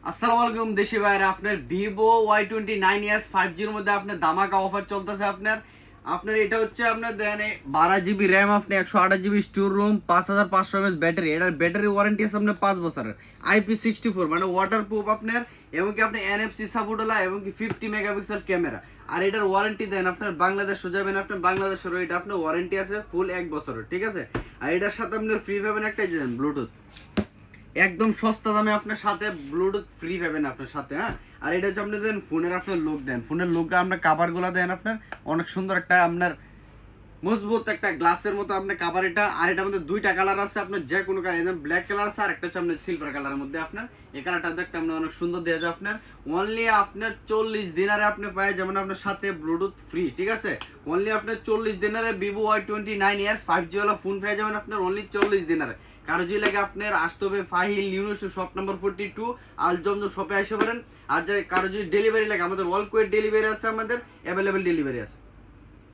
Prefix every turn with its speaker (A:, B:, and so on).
A: আসসালামু আলাইকুম দেশি ভাইরা, আপনার ভিভো Y29s 5G এর মধ্যে আপনার ধামাকা অফার চলতেছে। আপনার এটা হচ্ছে আপনার দেন 12 GB র্যাম, আপনি 128 GB store room, 5500 mAh battery. এটার ব্যাটারি ওয়ারেন্টি আছে আপনার 5 বছরের, IP64 মানে ওয়াটার প্রুফ আপনার, এবং কি আপনি NFC সাপোর্ট হলা, এবং কি 50 মেগাপিক্সেল ক্যামেরা। আর এটার ওয়ারেন্টি দেন আপনার বাংলাদেশ যাবেন, আপনার বাংলাদেশের এটা আপনার ওয়ারেন্টি আছে ফুল 1 বছরের, ঠিক আছে। আর এটার সাথে আপনি ফ্রি পাবেন একটা ব্লুটুথ, একদম সস্তা দামে আপনার সাথে ব্লুটুথ ফ্রি পাবেন আপনার সাথে, হ্যাঁ। আর এটা হচ্ছে আপনি দেন ফোনের আপনার লুক দেন, ফোনের লুক আপনার কাভারগুলো দেন আপনার অনেক সুন্দর একটা আপনার মজবুত একটা গ্লাসের মতো আপনার কাভার এটা। আর এটার মধ্যে দুইটা কালার আছে, আপনার যে কোনো কালার, একদম ব্ল্যাক কালার আছে, আর একটা হচ্ছে আপনার সিলভার কালারের মধ্যে। আপনার এই কালারটা দেখতে আপনার অনেক সুন্দর দেওয়া যায়। আপনার অনলি আপনার 40 দিনারে আপনি পায় যেমন আপনার সাথে ব্লুটুথ ফ্রি, ঠিক আছে। অনলি আপনার 40 দিনারে ভিভো Y29s 5G ওয়ালা ফোন পেয়ে যাবেন আপনার অনলি 40 দিনারে। কারো যদি লাগে আপনার আসতে হবে ফাহিল ইউনিভার্সিটি শপ নম্বর 42 আল জমজম শপে আসতে পারেন। আর যে কারো যদি ডেলিভারি লাগে, আমাদের অল কুয়েট ডেলিভারি আছে, আমাদের অ্যাভেলেবেল ডেলিভারি আছে।